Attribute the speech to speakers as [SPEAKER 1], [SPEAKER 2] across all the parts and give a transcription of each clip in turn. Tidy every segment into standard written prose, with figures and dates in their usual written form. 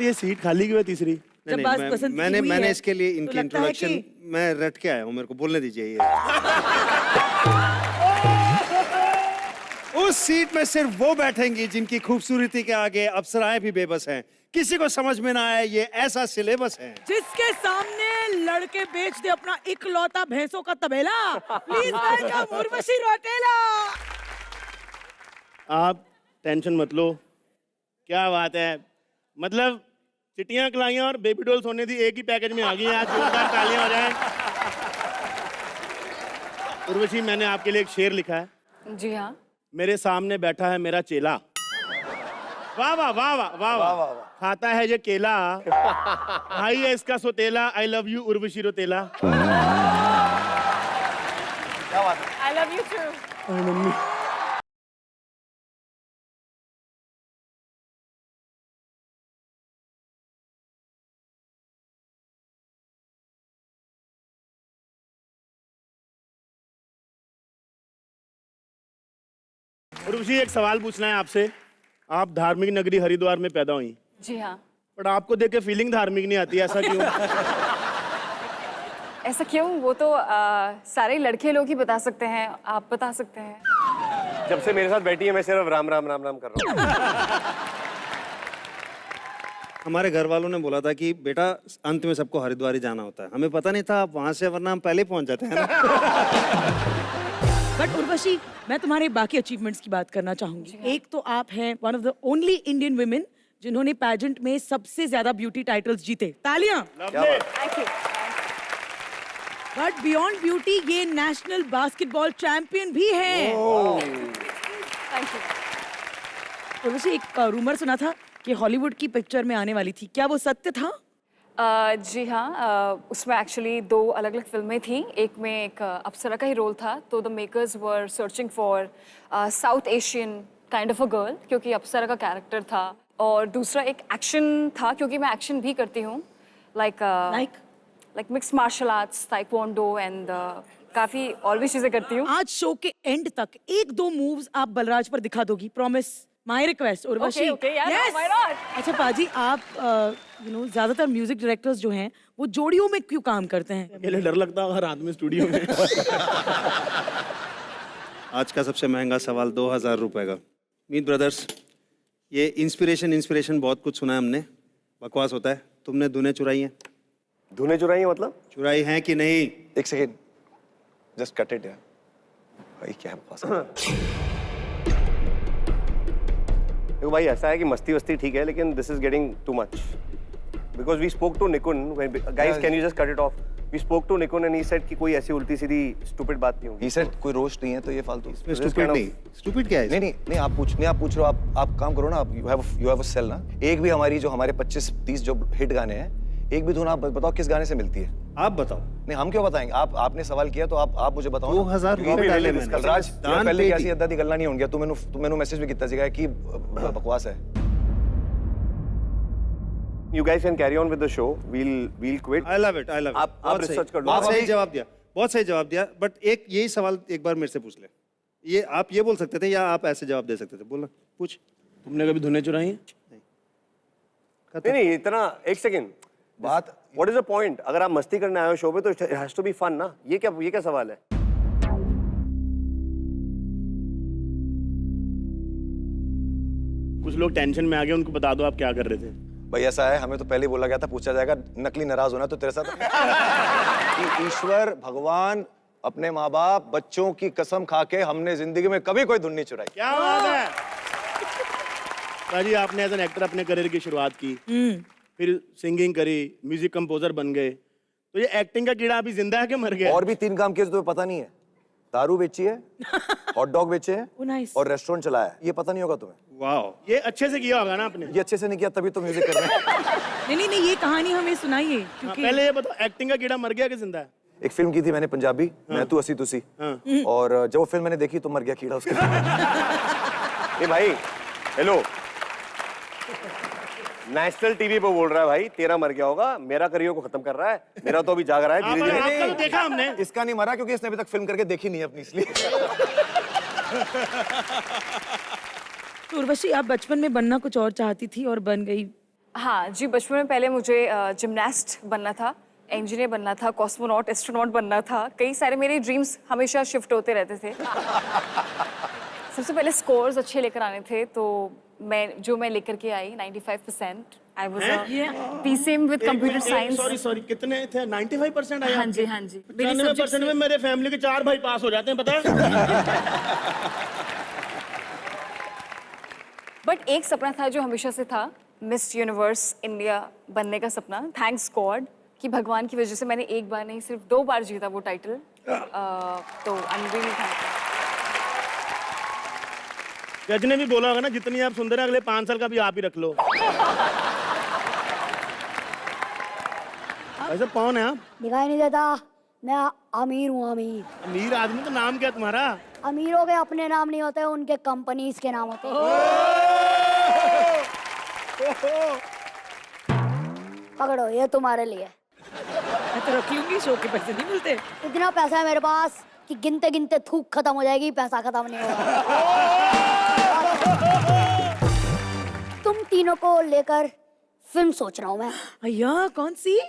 [SPEAKER 1] ये सीट खाली क्यों है तीसरी?
[SPEAKER 2] जब बात पसंद की हुई
[SPEAKER 3] मैंने
[SPEAKER 2] है,
[SPEAKER 3] इसके लिए
[SPEAKER 2] तो
[SPEAKER 3] इनकी
[SPEAKER 2] लगता है
[SPEAKER 3] इंट्रोडक्शन
[SPEAKER 2] कि-
[SPEAKER 3] मैं रट के आया हूँ, मेरे को बोलने दीजिए ये। उस सीट में सिर्फ वो बैठेंगी जिनकी खूबसूरती के आगे अप्सराएं भी बेबस हैं। किसी को समझ में ना आए ये ऐसा सिलेबस है।
[SPEAKER 2] जिसके सामने लड़के बेच दे अपना इकलौता भैंसों का तबेला, प्लीज वेलकम उर्वशी रौतेला।
[SPEAKER 1] आप टेंशन मत लो, क्या बात है, मतलब चिटियां खिलाइयां और बेबी डॉल सोने दी एक ही पैकेज में आ गई हैं। आज जोरदार तालियां हो जाएं। उर्वशी, मैंने आपके लिए एक शेर लिखा है।
[SPEAKER 4] जी हाँ।
[SPEAKER 1] मेरे सामने बैठा है मेरा चेला, वाह वाह वाह वाह वाह वाह, खाता है ये केला, भाई है इसका सोतेला, I love you Urvashi Rautela.
[SPEAKER 4] I love you too.
[SPEAKER 1] Mummy Urvashi, एक सवाल पूछना है आपसे। आप धार्मिक नगरी हरिद्वार में पैदा हुई,
[SPEAKER 4] जी हाँ।
[SPEAKER 1] पर आपको देख के फीलिंग धार्मिक नहीं आती, ऐसा क्यों?
[SPEAKER 4] ऐसा क्यों? वो तो सारे लड़के लोग ही बता सकते हैं, आप बता सकते हैं।
[SPEAKER 5] जब से मेरे साथ बैठी है मैं सिर्फ राम राम राम राम कर रहा हूँ।
[SPEAKER 3] हमारे घर वालों ने बोला था कि बेटा अंत में सबको हरिद्वार ही जाना होता है। हमें पता नहीं था आप वहां से, वरना हम पहले पहुंच जाते हैं ना।
[SPEAKER 2] बट उर्वशी, मैं तुम्हारे बाकी अचीवमेंट्स की बात करना चाहूंगी। एक तो आप हैं one of the only Indian women जिन्होंने पैजेंट में सबसे ज्यादा ब्यूटी टाइटल्स जीते। तालियां।
[SPEAKER 4] Thank you.
[SPEAKER 2] But beyond beauty ये नेशनल बास्केटबॉल चैंपियन भी हैं।
[SPEAKER 4] Thank you.
[SPEAKER 2] उर्वशी, एक रूमर सुना था कि हॉलीवुड की पिक्चर में आने वाली थी, क्या वो सत्य था?
[SPEAKER 4] जी हाँ, उसमें एक्चुअली 2 अलग अलग फिल्में थी। एक में एक अप्सरा का ही रोल था, तो the makers were searching for south Asian kind of a girl, क्योंकि अप्सरा का कैरेक्टर था। और दूसरा एक एक्शन था, क्योंकि मैं एक्शन भी करती हूँ, like mixed martial arts, taekwondo and काफ़ी और भी चीज़ें करती हूँ।
[SPEAKER 2] आज शो के एंड तक 1-2 मूव्स आप बलराज पर दिखा दोगी, promise? My request Urvashi.
[SPEAKER 4] Okay, yeah, why not?
[SPEAKER 2] अच्छा पाजी, आप ज्यादातर म्यूजिक डायरेक्टर्स जो हैं वो जोड़ियों में क्यों काम करते हैं?
[SPEAKER 1] अकेले डर लगता है हर आदमी स्टूडियो में।
[SPEAKER 3] आज का सबसे महंगा सवाल 2000 रुपए का। मीत ब्रदर्स, ये इंस्पिरेशन बहुत कुछ सुना है हमने, बकवास होता है। तुमने धुनें चुराई हैं?
[SPEAKER 5] धुने चुराई है मतलब?
[SPEAKER 3] चुराई हैं कि नहीं?
[SPEAKER 6] एक सेकेंड, जस्ट कट इट यार। भाई क्या बकवास।
[SPEAKER 5] देखो भाई, ऐसा है कि मस्ती वस्ती ठीक है, लेकिन this is getting too much, because we spoke to Nikun, guys can you just cut it off? We spoke to Nikun and he said कि कोई ऐसी उल्टी सीधी स्टूपिड बात नहीं होगी।
[SPEAKER 6] ही सेड कोई रोस्ट नहीं है तो ये फालतू।
[SPEAKER 3] स्टूपिड नहीं, स्टूपिड क्या है?
[SPEAKER 6] नहीं आप पूछ रहे हो। आप काम करो ना, आप यू हैव अ सेल ना। एक भी हमारी जो हमारे 25-30 जो हिट गाने हैं, एक भी धुन आप बताओ किस गाने से मिलती है?
[SPEAKER 3] आप बताओ।
[SPEAKER 6] नहीं, हम क्यों बताएंगे? आपने सवाल किया तो आप मुझे बताओ।
[SPEAKER 3] 2000 रुपए डाले मैंने।
[SPEAKER 6] कलराज, पहले की ऐसी अद्दा दी गल्ला नहीं होंगी। तू मैंने मैसेज भी किया सीगा कि बकवास है।
[SPEAKER 5] You guys can carry on with the show. We'll quit.
[SPEAKER 3] I love it.
[SPEAKER 5] आप रिसर्च कर लो।
[SPEAKER 3] बहुत सही जवाब दिया, बहुत सही जवाब दिया। बट एक यही सवाल एक बार मेरे से पूछ ले। ये आप ये बोल सकते थे या आप ऐसे जवाब दे सकते थे? बोलना, पूछ।
[SPEAKER 1] तुमने कभी धुनें चुराई हैं?
[SPEAKER 5] नहीं, इतना एक सेकेंड बात। What is the point? अगर आप मस्ती करने आए हो शो पे तो it has to be fun ना। ये क्या सवाल है?
[SPEAKER 1] कुछ लोग टेंशन में आ गए, उनको बता दो आप क्या कर रहे थे।
[SPEAKER 6] भाई ऐसा है, हमें तो पहले ही बोला गया था, पूछा जाएगा नकली नाराज होना तो तेरे साथ। कि ईश्वर भगवान अपने माँ बाप बच्चों की कसम खा के हमने जिंदगी में कभी कोई धुन नहीं चुराई।
[SPEAKER 1] क्या बात है बाजी, आपने एज एन एक्टर अपने करियर की शुरुआत की, फिर सिंगिंग करी, म्यूजिक कंपोजर बन गए, तो ये एक्टिंग का कीड़ा अभी जिंदा है कि मर गया?
[SPEAKER 6] और भी 3 काम किए जो तुम्हें पता नहीं है। दारू बेची है, हॉट डॉग बेचे हैं और रेस्टोरेंट चलाया है। ये पता नहीं होगा तुम्हें?
[SPEAKER 1] वाह, ये अच्छे से किया होगा ना आपने?
[SPEAKER 6] ये अच्छे से नहीं किया तभी तो म्यूजिक कर रहे हैं।
[SPEAKER 2] नहीं, ये कहानी हमें सुनाइए, क्योंकि
[SPEAKER 1] पहले ये बताओ, एक्टिंग का कीड़ा मर गया कि जिंदा है?
[SPEAKER 6] एक फिल्म की थी मैंने पंजाबी, मैं तू असी तुसी, और जब वो फिल्म मैंने देखी तो मर गया कीड़ा उसके।
[SPEAKER 5] ए भाई, हेलो, नेशनल टीवी पे बोल रहा है भाई, तेरा मर गया होगा, मेरा करियर को खत्म कर रहा है, मेरा तो अभी जाग रहा है धीरे धीरे।
[SPEAKER 1] आपका देखा हमने,
[SPEAKER 6] इसका नहीं मरा क्योंकि इसने अभी तक फिल्म करके देखी नहीं है अपनी, इसलिए।
[SPEAKER 2] तो उर्वशी, आप बचपन में बनना कुछ और चाहती थी और बन गई?
[SPEAKER 4] हाँ जी, बचपन में पहले मुझे जिमनास्ट बनना था, इंजीनियर बनना था, कॉस्मोनॉट, एस्ट्रोनॉट बनना था। कई सारे मेरे ड्रीम्स हमेशा शिफ्ट होते रहते थे। सबसे पहले स्कोर्स अच्छे लेकर आने थे, तो मैं लेकर के आई 95%। I was PCM with computer science.
[SPEAKER 1] Sorry कितने थे? 95% आया?
[SPEAKER 4] हाँ जी, हाँ जी। मेरी
[SPEAKER 1] 95% में मेरे फैमिली के 4 भाई पास हो जाते हैं, पता है?
[SPEAKER 4] बट एक सपना था जो हमेशा से था, मिस यूनिवर्स इंडिया बनने का सपना। थैंक्स गॉड कि भगवान की वजह से मैंने एक बार नहीं सिर्फ 2 बार जीता वो टाइटल। तो आई एम रियली थैंकफुल।
[SPEAKER 1] जज ने भी बोला होगा ना, जितनी आप सुंदर है अगले 5 साल का भी आप ही रख लो। ऐसे कौन है आप?
[SPEAKER 7] दिखाई नहीं देता, मैं अमीर हूँ। अमीर
[SPEAKER 1] अमीर आदमी, तो नाम क्या तुम्हारा?
[SPEAKER 7] अमीरों के अपने नाम नहीं होते, उनके कंपनीज के नाम होते हैं। पकड़ो, ये तुम्हारे लिए।
[SPEAKER 2] मैं तो रख लूंगी, शो के पैसे नहीं मिलते।
[SPEAKER 7] इतना पैसा है मेरे पास कि गिनते गिनते थूक खत्म हो जाएगी, पैसा खत्म नहीं होगा। तुम तीनों को लेकर फिल्म सोच रहा हूँ मैं।
[SPEAKER 2] अय्या, कौन सी?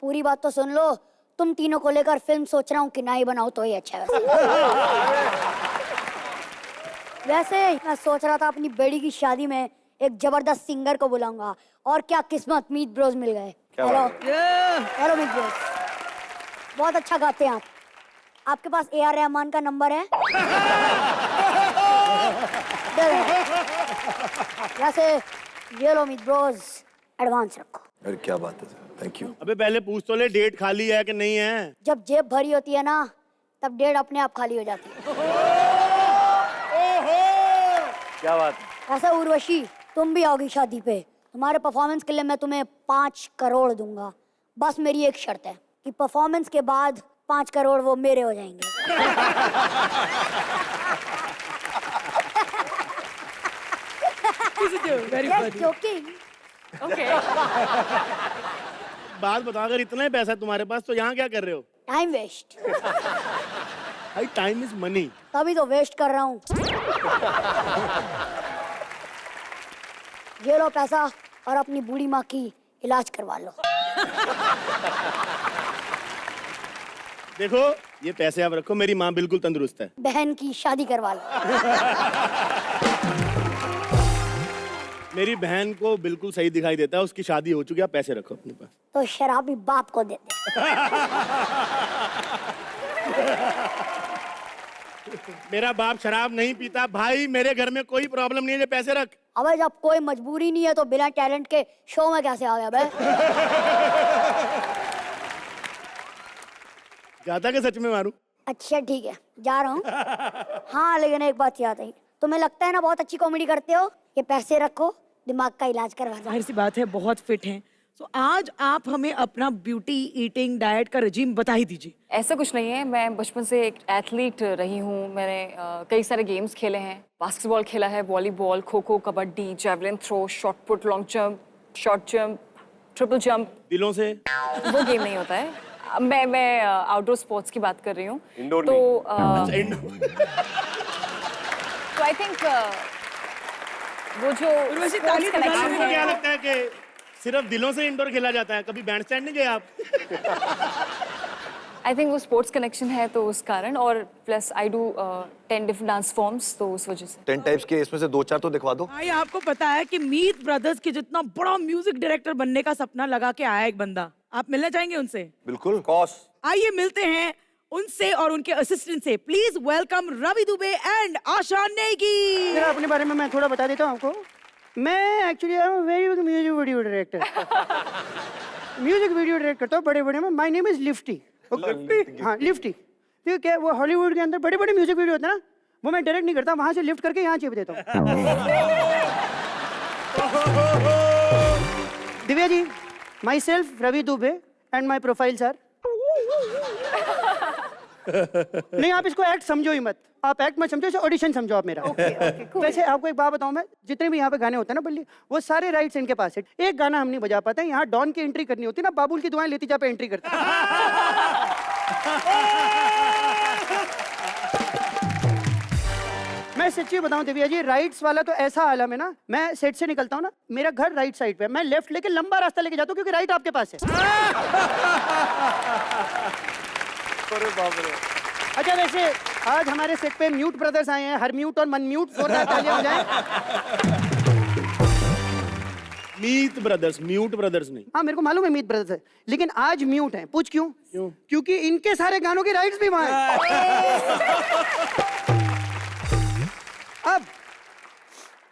[SPEAKER 7] पूरी बात तो सुन लो। तुम तीनों को लेकर फिल्म सोच रहा हूँ कि ना ही बनाओ तो ही अच्छा है। वैसे मैं सोच रहा था अपनी बेटी की शादी में एक जबरदस्त सिंगर को बुलाऊंगा, और क्या किस्मत, मीत ब्रोस मिल गए। हेलो हेलो मीत ब्रोस, बहुत अच्छा गाते हैं आप। आपके पास AR रहमान का नंबर है? वैसे ये लो मीत ब्रोस, एडवांस रखो।
[SPEAKER 6] अरे क्या बात है, थैंक यू।
[SPEAKER 1] अबे पहले पूछ तो ले, डेट खाली है कि नहीं है?
[SPEAKER 7] जब जेब भरी होती है ना, तब डेढ़ अपने आप खाली हो जाती है।
[SPEAKER 5] क्या बात?
[SPEAKER 7] ऐसा उर्वशी, तुम भी आओगी शादी पे। तुम्हारे परफॉर्मेंस के लिए मैं तुम्हें 5 करोड़ दूंगा। बस मेरी एक शर्त है कि परफॉर्मेंस के बाद 5 करोड़ वो मेरे हो जाएंगे।
[SPEAKER 2] Very
[SPEAKER 7] Just joking।
[SPEAKER 4] ओके।
[SPEAKER 1] बात बताओ, अगर इतना ही पैसा है तुम्हारे पास तो यहाँ क्या कर रहे हो?
[SPEAKER 7] Time waste.
[SPEAKER 1] भाई टाइम इज मनी।
[SPEAKER 7] तभी तो वेस्ट कर रहा हूँ। ये लो पैसा, और अपनी बूढ़ी माँ की इलाज करवा लो।
[SPEAKER 1] देखो, ये पैसे आप रखो, मेरी माँ बिल्कुल तंदुरुस्त है।
[SPEAKER 7] बहन की शादी करवा लो।
[SPEAKER 1] मेरी बहन को बिल्कुल सही दिखाई देता है, उसकी शादी हो चुकी है, आप पैसे रखो अपने पास।
[SPEAKER 7] तो शराबी बाप को दे दे।
[SPEAKER 1] मेरा बाप शराब नहीं पीता भाई, मेरे घर में कोई प्रॉब्लम नहीं है, ये पैसे रख।
[SPEAKER 7] अबे जब कोई मजबूरी नहीं है तो बिना टैलेंट के शो में कैसे आ गया बे?
[SPEAKER 1] जाता कि सच में मारूं?
[SPEAKER 7] अच्छा ठीक है, जा रहा हूँ। हाँ लेकिन एक बात याद आई, तुम्हें लगता है ना बहुत अच्छी कॉमेडी करते हो, ये पैसे रखो, दिमाग का इलाज करवा दो।
[SPEAKER 2] जाहिर सी बात है, बहुत फिट हैं। तो आज आप हमें अपना ब्यूटी, ईटिंग, डाइट का रजीम बता ही दीजिए।
[SPEAKER 4] ऐसा कुछ नहीं है, मैं बचपन से एक एथलीट रही हूँ। मैंने कई सारे गेम्स खेले हैं, बास्केटबॉल खेला है, volleyball, kho kho, kabaddi, javelin throw, shot put, long jump, short jump, triple jump.
[SPEAKER 1] दिलों से?
[SPEAKER 4] वो गेम नहीं होता है। मैं आउटडोर स्पोर्ट्स की बात कर रही हूँ।
[SPEAKER 5] Indoor
[SPEAKER 4] तो आई थिंक वो जो
[SPEAKER 2] उर्वशी,
[SPEAKER 4] sports
[SPEAKER 2] ताली बजाने
[SPEAKER 4] connection
[SPEAKER 2] में
[SPEAKER 1] आपको क्या
[SPEAKER 4] है,
[SPEAKER 1] लगता है कि सिर्फ दिलों से इंडोर खेला जाता है? कभी बैंड स्टैंड नहीं गए आप?
[SPEAKER 4] आई थिंक वो स्पोर्ट्स कनेक्शन है तो उस कारण, और plus I do 10 different dance forms, तो उस वजह से।
[SPEAKER 6] 10 टाइप्स के, इसमें से 2-4 तो दिखवा दो।
[SPEAKER 2] भाई आपको पता है कि मीत ब्रदर्स के जितना बड़ा म्यूजिक डायरेक्टर बनने का सपना लगा के आया एक बंदा, आप मिलना चाहेंगे उनसे?
[SPEAKER 6] बिल्कुल।
[SPEAKER 5] कॉस।
[SPEAKER 2] आइए मिलते हैं उनसे और उनके असिस्टेंट से। Please welcome Ravi Dubey and Asha Negi.
[SPEAKER 8] जरा अपने बारे में मैं थोड़ा बता देता हूँ आपको। मैं actually very big music video director. Music video direct करता हूँ बड़े बड़े में। My name is Lifty. हाँ लिफ्टी। ठीक है, वो हॉलीवुड के अंदर बड़े बड़े म्यूजिक वीडियो होते हैं ना, वो मैं डायरेक्ट नहीं करता, वहां से लिफ्ट करके यहाँ चिप देता हूँ। Divya ji, my self Ravi Dubey and my profiles are. नहीं आप इसको एक्ट समझो ही मत, आप एक्ट मत समझो, इसे ऑडिशन समझो आप मेरा। वैसे आपको एक बात बताऊं, मैं जितने भी यहाँ पे गाने होते हैं ना बल्ली, वो सारे राइट्स इनके पास है। एक गाना हम नहीं बजा पाते, यहाँ डॉन की एंट्री करनी होती है ना, बाबुल की दुआएं लेती जा पे एंट्री करते हैं। मैं सच्ची बताऊं दिव्या जी, राइट्स वाला तो ऐसा आलम है ना, मैं सेट से निकलता हूँ ना, मेरा घर राइट साइड पे है, मैं लेफ्ट लेके लंबा रास्ता लेके जाता हूँ क्योंकि राइट आपके पास है।
[SPEAKER 6] अरे बाप रे।
[SPEAKER 8] अच्छा वैसे आज हमारे सेट पे म्यूट ब्रदर्स आए हैं, हर म्यूट और मन म्यूट, जोरदार तालियां हो जाए।
[SPEAKER 1] मीत ब्रदर्स, म्यूट ब्रदर्स नहीं।
[SPEAKER 8] हाँ मेरे को मालूम है मीत ब्रदर्स है, लेकिन आज म्यूट है। पूछ क्यों?
[SPEAKER 1] क्यों?
[SPEAKER 8] क्योंकि इनके सारे गानों की राइट्स भी वहां हैं। अब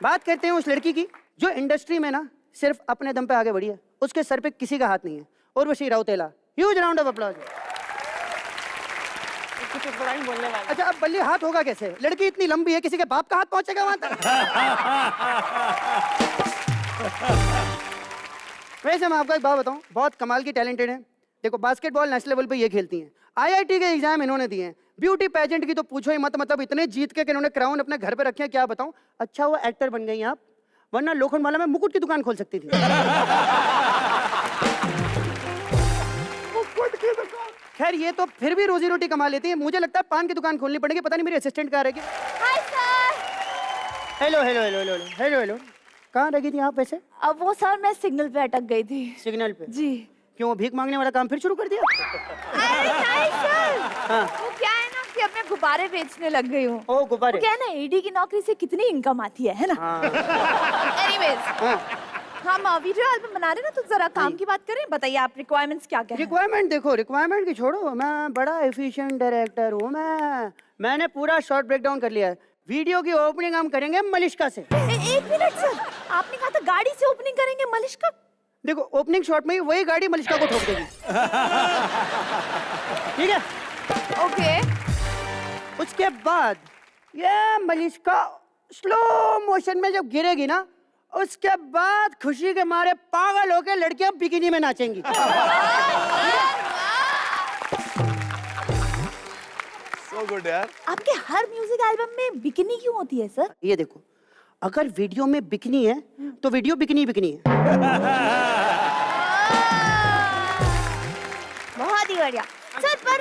[SPEAKER 8] बात करते हैं उस लड़की की जो इंडस्ट्री में ना सिर्फ अपने दम पे आगे बढ़ी है, उसके सर पे किसी का हाथ नहीं है, Urvashi Rautela. Huge round of applause. अच्छा अब बल्ली हाथ होगा कैसे? लड़की इतनी लंबी है, किसी के बाप का हाथ पहुंचेगा वहां तक? वैसे मैं आपको एक बात बताऊं, बहुत कमाल की टैलेंटेड है। देखो बास्केटबॉल नेशनल लेवल पे ये खेलती हैं, आईआईटी के एग्जाम इन्होंने दिए हैं, ब्यूटी पेजेंट की तो पूछो ही मत, मतलब इतने जीत के कि इन्होंने क्राउन अपने घर पे रखे हैं, क्या बताऊं। अच्छा वो एक्टर बन गई आप, वरना लोखंडवाला में मुकुट की दुकान खोल सकती थी। खैर ये तो फिर भी रोजी रोटी कमा लेती है, मुझे लगता है पान की दुकान खोलनी पड़ेगी। पता नहीं मेरी असिस्टेंट कहाँ रहेगी।
[SPEAKER 7] Hi sir.
[SPEAKER 8] Hello hello hello hello hello hello, कहाँ रही थी आप वैसे?
[SPEAKER 9] अब वो सर मैं सिग्नल पे अटक गई थी।
[SPEAKER 8] सिग्नल पे?
[SPEAKER 9] जी।
[SPEAKER 8] क्यों भीख मांगने वाला काम फिर शुरू कर दिया?
[SPEAKER 9] अरे नहीं सर,
[SPEAKER 8] हाँ।
[SPEAKER 9] वो क्या है ना कि अब मैं गुब्बारे बेचने लग गई हूँ।
[SPEAKER 8] ओ गुब्बारे।
[SPEAKER 9] वो क्या है ना, एडी की नौकरी से कितनी इनकम आती है ना।
[SPEAKER 8] हाँ।
[SPEAKER 9] एनीवेज,
[SPEAKER 8] हाँ।
[SPEAKER 9] हम वीडियो एल्बम बना रहे हैं ना, तो जरा काम की बात करें। बताइए आप रिक्वायरमेंट्स क्या क्या है?
[SPEAKER 8] रिक्वायरमेंट देखो, रिक्वायरमेंट की छोड़ो, मैं बड़ा एफिशिएंट डायरेक्टर हूँ। मैंने पूरा शॉर्ट ब्रेक डाउन कर लिया है। वीडियो की ओपनिंग हम करेंगे मलिश्का से।
[SPEAKER 9] एक मिनट सर, आपने कहा था गाड़ी से ओपनिंग करेंगे, मलिश्का?
[SPEAKER 8] देखो ओपनिंग शॉट में ही वही गाड़ी मलिश्का को ठोक देगी। ठीक है?
[SPEAKER 9] ओके।
[SPEAKER 8] उसके बाद ये मलिश्का स्लो मोशन में जब गिरेगी ना, उसके बाद खुशी के मारे पागल होकर लड़कियां बिकिनी में नाचेंगी।
[SPEAKER 6] So good यार।
[SPEAKER 9] आपके हर म्यूजिक एल्बम में बिकिनी क्यों होती है सर?
[SPEAKER 8] ये देखो, अगर वीडियो में बिकनी है तो वीडियो बिकनी बिकनी है।
[SPEAKER 9] बहुत ही बढ़िया सर, पर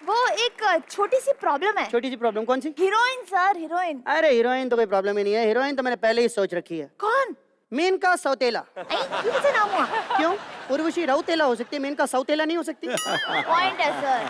[SPEAKER 9] वो एक छोटी सी प्रॉब्लम है।
[SPEAKER 8] छोटी सी प्रॉब्लम? कौन सी?
[SPEAKER 9] Heroine sir, heroine.
[SPEAKER 8] अरे हीरोइन तो कोई प्रॉब्लम ही नहीं है, हीरोइन तो मैंने पहले ही सोच रखी है।
[SPEAKER 9] कौन?
[SPEAKER 8] मेनका सौतेला।
[SPEAKER 9] क्यों से नाम हुआ?
[SPEAKER 8] क्यों? उर्वशी राउतेला हो सकती है, मेनका सौतेला नहीं हो सकती?
[SPEAKER 9] पॉइंट है सर।